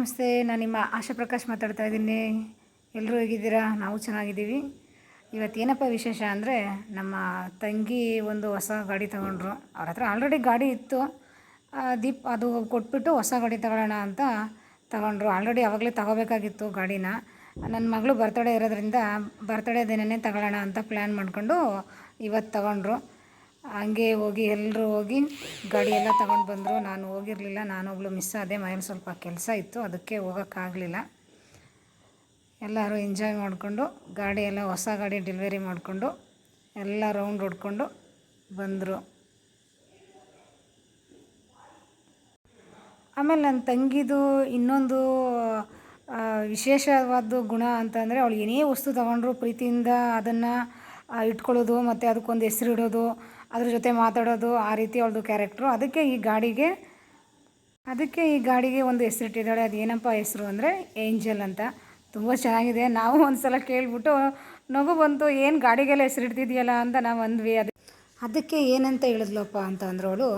ನಮಸ್ತೆ, ನಾನು ನಿಮ್ಮ ಆಶಾ ಪ್ರಕಾಶ್ ಮಾತಾಡ್ತಾ ಇದ್ದೀನಿ. ಎಲ್ಲರೂ ಹೇಗಿದ್ದೀರಾ? ನಾವು ಚೆನ್ನಾಗಿದ್ದೀವಿ. ಇವತ್ತೇನಪ್ಪ ವಿಶೇಷ ಅಂದರೆ, ನಮ್ಮ ತಂಗಿ ಒಂದು ಹೊಸ ಗಾಡಿ ತೊಗೊಂಡ್ರು. ಅವ್ರ ಹತ್ರ ಆಲ್ರೆಡಿ ಗಾಡಿ ಇತ್ತು. ಅದು ಕೊಟ್ಬಿಟ್ಟು ಹೊಸ ಗಾಡಿ ತಗೊಳ್ಳೋಣ ಅಂತ ತಗೊಂಡ್ರು. ಆಲ್ರೆಡಿ ಆವಾಗಲೇ ತಗೋಬೇಕಾಗಿತ್ತು ಗಾಡಿನ. ನನ್ನ ಮಗಳು ಬರ್ತಡೇ ಇರೋದ್ರಿಂದ ಬರ್ತಡೇ ದಿನವೇ ತಗೊಳ್ಳೋಣ ಅಂತ ಪ್ಲ್ಯಾನ್ ಮಾಡಿಕೊಂಡು ಇವತ್ತು ತಗೊಂಡ್ರು. ಹಂಗೆ ಎಲ್ಲರೂ ಹೋಗಿ ಗಾಡಿ ಎಲ್ಲ ತಗೊಂಡು ಬಂದರು. ನಾನು ಹೋಗಿರಲಿಲ್ಲ, ನಾನೊಬ್ಳು ಮಿಸ್ ಆದೆ. ಮನೇಲಿ ಸ್ವಲ್ಪ ಕೆಲಸ ಇತ್ತು, ಅದಕ್ಕೆ ಹೋಗೋಕ್ಕಾಗಲಿಲ್ಲ. ಎಲ್ಲರೂ ಎಂಜಾಯ್ ಮಾಡಿಕೊಂಡು ಗಾಡಿ ಎಲ್ಲ ಹೊಸ ಗಾಡಿ ಡೆಲಿವರಿ ಮಾಡಿಕೊಂಡು ಎಲ್ಲ ರೌಂಡ್ ಹೊಡ್ಕೊಂಡು ಬಂದರು. ಆಮೇಲೆ ನನ್ನ ತಂಗಿದು ಇನ್ನೊಂದು ವಿಶೇಷವಾದ ಗುಣ ಅಂತಂದರೆ, ಅವಳು ಏನೇ ವಸ್ತು ತೊಗೊಂಡ್ರು ಪ್ರೀತಿಯಿಂದ ಅದನ್ನು ಇಟ್ಕೊಳ್ಳೋದು ಮತ್ತು ಅದಕ್ಕೊಂದು ಹೆಸರು ಇಡೋದು, ಅದ್ರ ಜೊತೆ ಮಾತಾಡೋದು, ಆ ರೀತಿ ಅವಳದು ಕ್ಯಾರೆಕ್ಟ್ರು. ಅದಕ್ಕೆ ಈ ಗಾಡಿಗೆ ಒಂದು ಹೆಸರಿಟ್ಟಿದ್ದಾಳೆ. ಅದು ಏನಪ್ಪ ಹೆಸರು ಅಂದರೆ ಏಂಜಲ್ ಅಂತ. ತುಂಬ ಚೆನ್ನಾಗಿದೆ. ನಾವು ಒಂದು ಸಲ ಕೇಳಿಬಿಟ್ಟು ನಗು ಬಂತು, ಏನು ಗಾಡಿಗೆಲ್ಲ ಹೆಸರಿಡ್ತಿದೆಯಲ್ಲ ಅಂತ ನಾವು ಅಂದ್ವಿ. ಅದಕ್ಕೆ ಏನಂತ ಹೇಳಿದ್ಲಪ್ಪ ಅಂತ ಅಂದ್ರೆ, ಅವಳು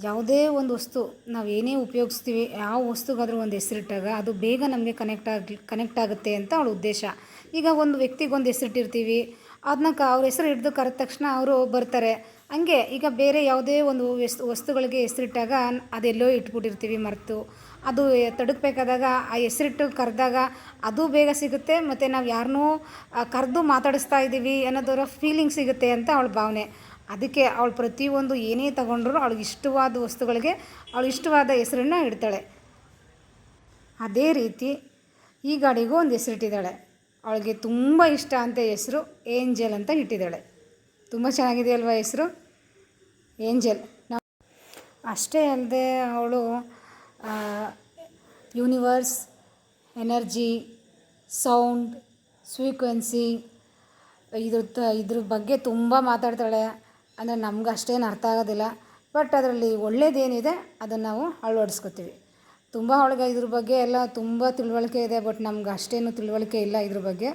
ಯಾವುದೇ ಒಂದು ವಸ್ತು ನಾವು ಏನೇ ಉಪಯೋಗಿಸ್ತೀವಿ, ಯಾವ ವಸ್ತುಗಾದರೂ ಒಂದು ಹೆಸರಿಟ್ಟಾಗ ಅದು ಬೇಗ ನಮಗೆ ಕನೆಕ್ಟ್ ಆಗುತ್ತೆ ಅಂತ ಅವಳ ಉದ್ದೇಶ. ಈಗ ಒಂದು ವ್ಯಕ್ತಿಗೊಂದು ಹೆಸರಿಟ್ಟಿರ್ತೀವಿ, ಅದನ್ನ ಅವ್ರ ಹೆಸರು ಹಿಡಿದು ಕರೆದ ತಕ್ಷಣ ಅವರು ಬರ್ತಾರೆ. ಹಂಗೆ ಈಗ ಬೇರೆ ಯಾವುದೇ ಒಂದು ವಸ್ತುಗಳಿಗೆ ಹೆಸರಿಟ್ಟಾಗ ಅದೆಲ್ಲೋ ಇಟ್ಬಿಟ್ಟಿರ್ತೀವಿ ಮರೆತು, ಅದು ತಡುಕಬೇಕಾದಾಗ ಆ ಹೆಸರಿಟ್ಟು ಕರೆದಾಗ ಅದು ಬೇಗ ಸಿಗುತ್ತೆ, ಮತ್ತು ನಾವು ಯಾರನ್ನೂ ಕರೆದು ಮಾತಾಡಿಸ್ತಾ ಇದ್ದೀವಿ ಅನ್ನೋದರ ಫೀಲಿಂಗ್ ಸಿಗುತ್ತೆ ಅಂತ ಅವಳ ಭಾವನೆ. ಅದಕ್ಕೆ ಅವಳು ಪ್ರತಿಯೊಂದು ಏನೇ ತಗೊಂಡ್ರೂ ಅವಳಿಗೆ ಇಷ್ಟವಾದ ವಸ್ತುಗಳಿಗೆ ಅವಳು ಇಷ್ಟವಾದ ಹೆಸರನ್ನು ಇಡ್ತಾಳೆ. ಅದೇ ರೀತಿ ಈ ಗಾಡಿಗೂ ಒಂದು ಹೆಸರಿಟ್ಟಿದ್ದಾಳೆ. ಅವಳಿಗೆ ತುಂಬ ಇಷ್ಟ ಅಂತ ಹೆಸರು ಏಂಜಲ್ ಅಂತ ಇಟ್ಟಿದ್ದಾಳೆ. ತುಂಬ ಚೆನ್ನಾಗಿದೆಯಲ್ವ ಹೆಸರು ಏಂಜಲ್. ಅಷ್ಟೇ ಅಲ್ಲದೆ ಅವಳು ಯೂನಿವರ್ಸ್, ಎನರ್ಜಿ, ಸೌಂಡ್, ಫ್ರೀಕ್ವೆನ್ಸಿ ಇದ್ರ ಬಗ್ಗೆ ತುಂಬ ಮಾತಾಡ್ತಾಳೆ. ಅಂದರೆ ನಮ್ಗೆ ಅಷ್ಟೇನು ಅರ್ಥ ಆಗೋದಿಲ್ಲ, ಬಟ್ ಅದರಲ್ಲಿ ಒಳ್ಳೇದೇನಿದೆ ಅದನ್ನು ನಾವು ಅಳವಡಿಸ್ಕೊತೀವಿ. ತುಂಬ ಅವಳಿಗೆ ಇದ್ರ ಬಗ್ಗೆ ಎಲ್ಲ ತುಂಬ ತಿಳುವಳಿಕೆ ಇದೆ, ಬಟ್ ನಮ್ಗೆ ಅಷ್ಟೇನು ತಿಳುವಳಿಕೆ ಇಲ್ಲ ಇದ್ರ ಬಗ್ಗೆ.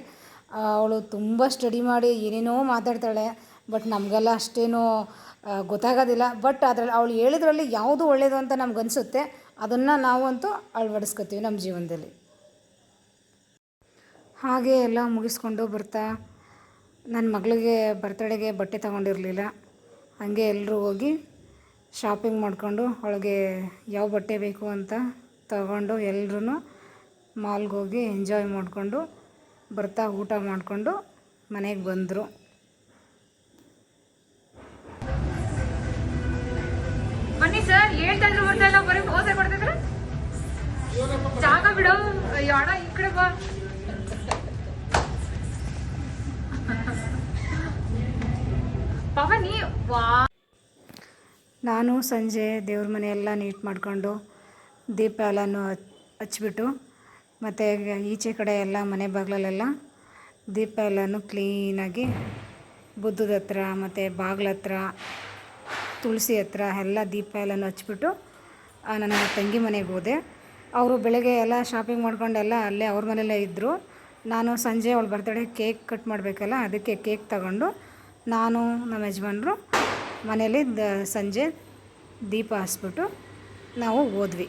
ಅವಳು ತುಂಬ ಸ್ಟಡಿ ಮಾಡಿ ಏನೇನೋ ಮಾತಾಡ್ತಾಳೆ, ಬಟ್ ನಮಗೆಲ್ಲ ಅಷ್ಟೇನೂ ಗೊತ್ತಾಗೋದಿಲ್ಲ. ಬಟ್ ಅದರಲ್ಲಿ ಅವಳು ಹೇಳಿದ್ರಲ್ಲಿ ಯಾವುದು ಒಳ್ಳೆಯದು ಅಂತ ನಮ್ಗನ್ಸುತ್ತೆ, ಅದನ್ನು ನಾವಂತೂ ಅಳವಡಿಸ್ಕೊತೀವಿ ನಮ್ಮ ಜೀವನದಲ್ಲಿ. ಹಾಗೆ ಎಲ್ಲ ಮುಗಿಸ್ಕೊಂಡು ಬರ್ತಾ, ನನ್ನ ಮಗಳಿಗೆ ಬರ್ತಡೇಗೆ ಬಟ್ಟೆ ತೊಗೊಂಡಿರಲಿಲ್ಲ. ಹಾಗೆ ಎಲ್ಲರೂ ಹೋಗಿ ಶಾಪಿಂಗ್ ಮಾಡಿಕೊಂಡು ಅವಳಿಗೆ ಯಾವ ಬಟ್ಟೆ ಬೇಕು ಅಂತ ತಗೊಂಡು ಎಲ್ಲರೂ ಮಾಲ್ಗೆ ಹೋಗಿ ಎಂಜಾಯ್ ಮಾಡಿಕೊಂಡು ಬರ್ತಾ ಊಟ ಮಾಡಿಕೊಂಡು ಮನೆಗೆ ಬಂದರು. ಬನ್ನಿ ಸರ್, ಹೇಳ್ತಾ ಇದ್ರು ಬರ್ತಾ ಬರೀ ಮೋಸ ಕೊಡ್ತಿದ್ರ. ಜಾಗ ಬಿಡೋ ಯಾಡ, ಈ ಕಡೆ ಬಾ. ಪಾಪ ನೀ ವಾ. ನಾನು ಸಂಜೆ ದೇವ್ರ ಮನೆಯೆಲ್ಲ ನೀಟ್ ಮಾಡಿಕೊಂಡು ದೀಪ ಎಲ್ಲನೂ ಹಚ್ಬಿಟ್ಟು, ಮತ್ತು ಈಚೆ ಕಡೆ ಎಲ್ಲ ಮನೆ ಬಾಗಿಲಲ್ಲೆಲ್ಲ ದೀಪ ಎಲ್ಲನೂ ಕ್ಲೀನಾಗಿ ಬುದ್ಧದ ಹತ್ರ ಮತ್ತು ಬಾಗಿಲ ಹತ್ರ, ತುಳಸಿ ಹತ್ರ ಎಲ್ಲ ದೀಪ ಎಲ್ಲನೂ ಹಚ್ಬಿಟ್ಟು ನನ್ನ ತಂಗಿ ಮನೆಗೆ ಹೋದೆ. ಅವರು ಬೆಳಗ್ಗೆ ಎಲ್ಲ ಶಾಪಿಂಗ್ ಮಾಡ್ಕೊಂಡೆಲ್ಲ ಅಲ್ಲೇ ಅವ್ರ ಮನೆಯಲ್ಲೇ ಇದ್ದರು. ನಾನು ಸಂಜೆ ಅವಳ ಬರ್ತಡೇ ಕೇಕ್ ಕಟ್ ಮಾಡಬೇಕಲ್ಲ, ಅದಕ್ಕೆ ಕೇಕ್ ತಗೊಂಡು ನಾನು ನಮ್ಮ ಯಜಮಾನ್ರು ಮನೇಲಿ ಸಂಜೆ ದೀಪ ಹಚ್ಬಿಟ್ಟು ನಾವು ಹೋದ್ವಿ.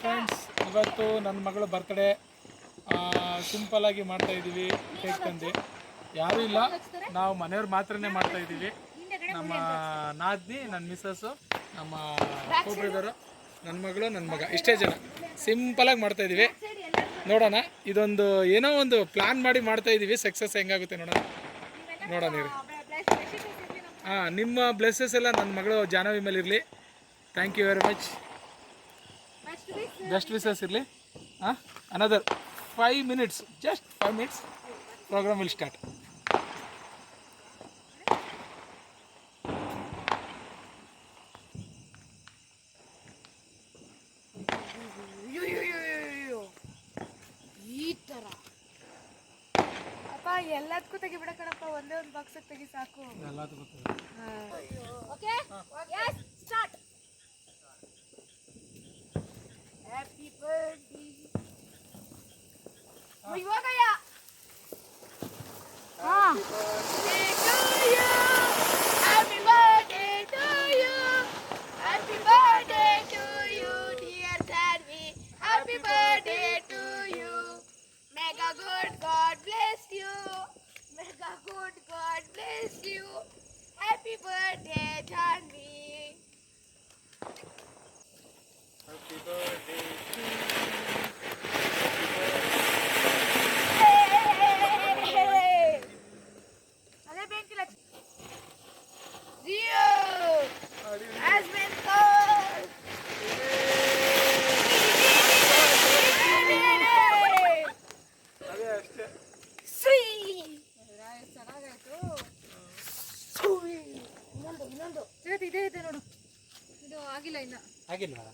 ಫ್ರೆಂಡ್ಸ್, ಇವತ್ತು ನನ್ನ ಮಗಳು ಬರ್ತ್ಡೇ. ಸಿಂಪಲ್ಲಾಗಿ ಮಾಡ್ತಾಯಿದ್ದೀವಿ ಕೇಕ್ ತಂದು. ಯಾರೂ ಇಲ್ಲ, ನಾವು ಮನೆಯವ್ರು ಮಾತ್ರನೇ ಮಾಡ್ತಾಯಿದ್ದೀವಿ. ನಮ್ಮ ನಾದ್ನಿ, ನನ್ನ ಮಿಸ್ಸಸ್ಸು, ನಮ್ಮ ಬ್ರದರು, ನನ್ನ ಮಗಳು, ನನ್ನ ಮಗ, ಇಷ್ಟೇ ಜನ ಸಿಂಪಲಾಗಿ ಮಾಡ್ತಾಯಿದ್ದೀವಿ. ನೋಡೋಣ, ಇದೊಂದು ಏನೋ ಒಂದು ಪ್ಲ್ಯಾನ್ ಮಾಡಿ ಮಾಡ್ತಾಯಿದ್ದೀವಿ. ಸಕ್ಸಸ್ ಹೆಂಗಾಗುತ್ತೆ ನೋಡೋಣ ಇರಿ. ನಿಮ್ಮ ಬ್ಲೆಸ್ಸಸ್ ಎಲ್ಲ ನನ್ನ ಮಗಳು ಜಾಹ್ನವಿ ಮೇಲೆ ಇರಲಿ. Thank you very much. Best wishes ಇರಲಿ. Another 5 minutes, just 5 minutes, program will start. ಈ ತರ ಅಪ್ಪ ಎಲ್ಲದಕ್ಕೂ ತೆಗಿಬಿಡ ಕಣಪ್ಪ, ಒಂದೇ ಒಂದು ಬಾಕ್ಸ್ ತೆಗಿ ಸಾಕು. Okay, yes, start. Happy birthday ಇವಾಗಯ್ಯ. Happy birthday to you, happy birthday to you dear Jahnavi, happy birthday to you. Mega good God bless you, mega good God bless you, happy birthday Janvi. Happy birthday to you. Ade benki lach. Rio has been called. ಇನ್ನೊಂದು ಇದೆ ಇದೆ ನೋಡು, ಇದು ಆಗಿಲ್ಲ ಇನ್ನ. ಆಗಿಲ್ವಾ?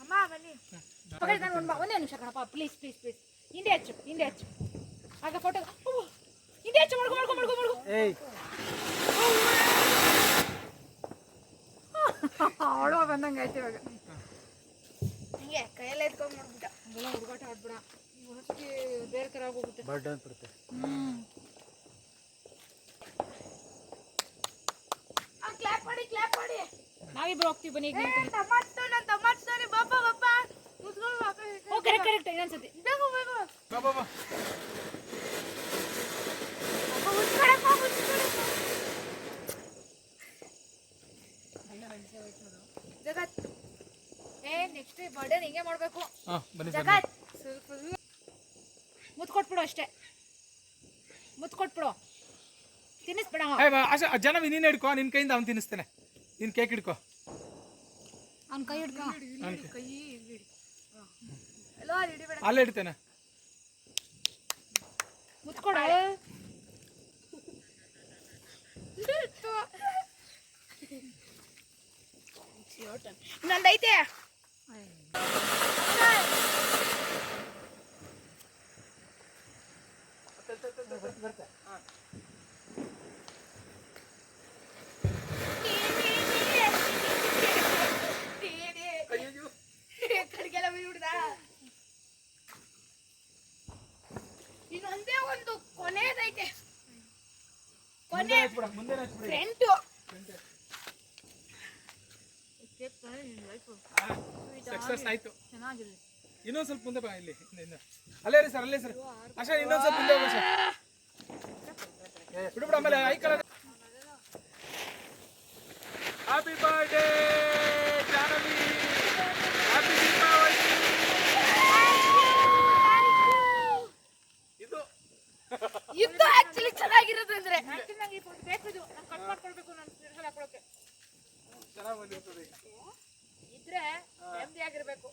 ಅಮ್ಮ ಬನ್ನಿ, ಒಂದೇ ನಿಮಿಷ ಕಣಪ್ಪ, ಪ್ಲೀಸ್ ಪ್ಲೀಸ್ ಪ್ಲೀಸ್. ಹಿಂದೆ ಹಚ್ಚು, ಹಿಂದೆ ಹಚ್ಚು, ಆಗ ಫೋಟೋ ಹಿಂದೆ ಹಚ್ಚು. ಮಡ್ಗು ಅವಳು ಬಂದಂಗೆ ಆಯ್ತು ಇವಾಗ. ಹಿಂಗೆ ಕೈಯಲ್ಲ ಎತ್ಕೊಂಡು ಮಾಡ್ಬಿಟ್ಟ, ಹಂಗೆಲ್ಲ ಹುಡುಗಾಟ ಆಡ್ಬಿಡ. ಮನಸ್ಸಿಗೆ ಬೇರೆ ಥರ ಆಗೋಗುತ್ತೆ. ಬರ್ಡೇ ಅಂತಿರುತ್ತೆ. ಕ್ಲಾಪ್ ಮಾಡಿ, ಕ್ಲಾಪ್ ಮಾಡಿ. ನಾವಿಬ್ರು ಹೋಗ್ತೀವಿ ಬನ್ನಿ. ಈಗ ನನ್ನ ತಮ್ಮಸ್ತಾನೆ. ಬಾಬಾ ಬಾಬಾ ಮುಸ್ಕೊಂಡು ಬಾಬಾ. ಓ ಕರೆಕ್ಟ್ ಕರೆಕ್ಟ್. ಇನ್ನೊಂದ್ಸತಿ ಬೇಗ ಬೇಗ ಬಾ ಬಾ ಬಾ. ಮುಸ್ಕೊಳಪ್ಪ ಮುಸ್ಕೊಳಪ್ಪ. ಜಗತ್ ನೆಕ್ಸ್ಟ್ ಬರ್ಡೇ ಹಿಂಗೆ ಮಾಡಬೇಕು. ಬನ್ನಿ ಜಗತ್ ಸ್ವಲ್ಪ ಮುತ್ತು ಕೊಟ್ಬಿಡು ಅಷ್ಟೇ, ಮುತ್ತು ಕೊಟ್ಬಿಡು, ತಿನ್ನಿಸ್ಬೇಡ. ಜಾಹ್ನವಿ ನೀನು ಹಿಡ್ಕೊ, ನಿನ್ನ ಕೈಯಿಂದ ಅವ್ನು ತಿನ್ನಿಸ್ತೇನೆ. ನೀನು ಕೇಕ್ ಹಿಡ್ಕೊ, ಅವ್ನ ಕೈ ಹಿಡ್ಕೊ. ಕೈ ಎಲ್ಲ ಹಿಡಿಬೇಡ, ಅಲ್ಲೇ ಇಡ್ತೇನೆ. ಮುತ್ತು ಕೊಡು. ಇನ್ನೊಂದೈತೆ. ಕಡೆಗೆಲ್ಲ ಬಿಡ್ಬಿಡ್ದ. ಇನ್ನೊಂದೇ ಒಂದು ಕೊನೆಯದೈತೆ, ಕೊನೆ ಫ್ರೆಂಟು. ಸಕ್ಸಸ್ ಆಯ್ತು. ಚೆನ್ನಾಗಿರಲಿ. ಇನ್ನೊಂದು ಸ್ವಲ್ಪ ಮುಂದೆ ಬಾ. ಇಲ್ಲಿ ಅಲ್ಲೇ ರೀ ಸರ್, ಅಲ್ಲೇ ಸರ್. ಅಷ್ಟೇ, ಇನ್ನೊಂದು ಸ್ವಲ್ಪ ಮುಂದೆ ಹೋಗಿ ಸರ್. ಬಿಡ್ಬಿಡ, ಆಮೇಲೆ ಐಕಲ್. Happy birthday Jahnavi, happy Deepavali. ಇದು ಆಕ್ಚುಲಿ ಚೆನ್ನಾಗಿರೋದು ಅಂದ್ರೆ ನಂಗೆ ಬೇಕು, ಇದು ನಾನು ಕಟ್ ಮಾಡ್ಕೊಳ್ಬೇಕು, ನಾನು ಸ್ಪೆಷಲ್ ಹಾಕೊಳ್ಳೋಕೆ. ಚೆನ್ನಾಗಿ ಬಂದಿರ್ತದೆ ಇದ್ರೆ ನೆಮ್ಮದಿ ಆಗಿರ್ಬೇಕು.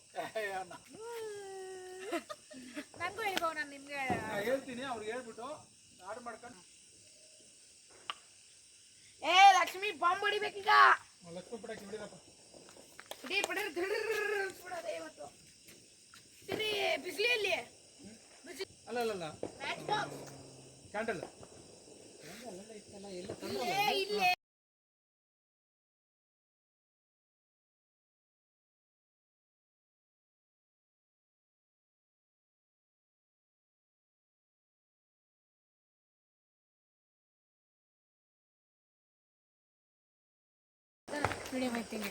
ನಂಗೂ ಹೇಳ್ಬೋ, ನಾನು ನಿಮ್ಗೆ ಹೇಳ್ತೀನಿ, ಅವ್ರಿಗೆ ಹೇಳ್ಬಿಟ್ಟು ಆರ್ಡರ್ ಮಾಡ್ಕೊಂಡು. ಲಕ್ಷ್ಮಿ ಬಾಂಬ್ ಹೊಡಿಬೇಕೀಗ. ಲಕ್ಷ್ಮಿ ಪಟಾಕಿ ಹೊಡಿರಪ್ಪ. ಇವತ್ತು ಸರಿ ಬಿಸಿಲಿಯಲ್ಲಿ ಅಲ್ಲ ಕ್ಯಾಂಡಲ್ ಇಲ್ಲೇ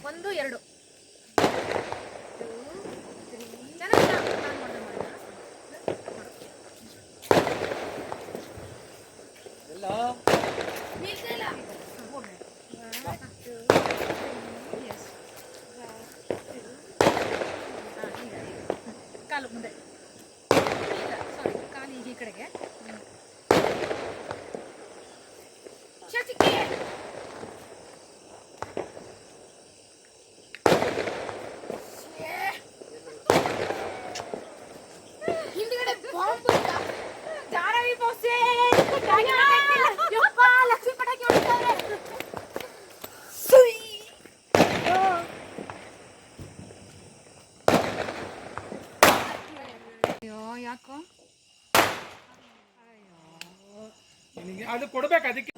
ಒಂದು ಎರಡು ಚೆನ್ನಾಗಿಲ್ಲ. ನಿಲ್ಸಿಲ್ಲ. ಕಾಲು ಮುಂದೆ ಸಾರಿ ಕಾಲು ಈ ಕಡೆಗೆ ಶಚಿಕೆ ಹಿಂದ್ಗಡೆ ಬಾಂಬ್ ಧಾರಾವಿ ಪೋಸೆ ಯಪ್ಪ ಲಕ್ಷ್ಮಿ ಪಟಾಕಿ ಹೊಡಿತಾರೆ. ಅಯ್ಯೋ ಯಾಕೋ ನಿನಗೆ ಅದು ಕೊಡ್ಬೇಕು ಅದಕ್ಕೆ.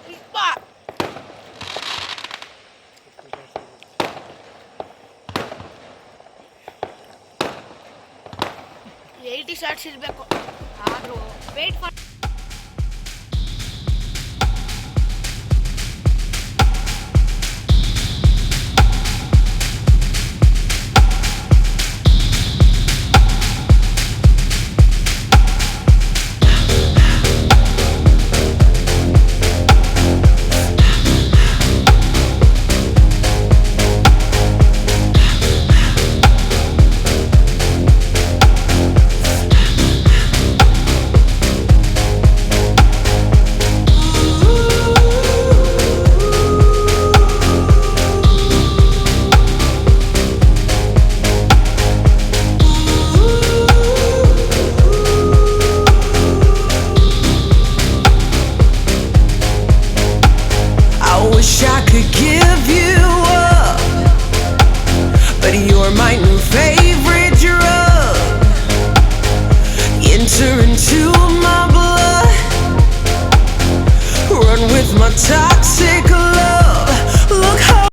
ಪುಷ್ಪ 80 ಶಾರ್ಟ್ಸ್ ಇರಬೇಕು. ಆದರೂ ವೇಟ್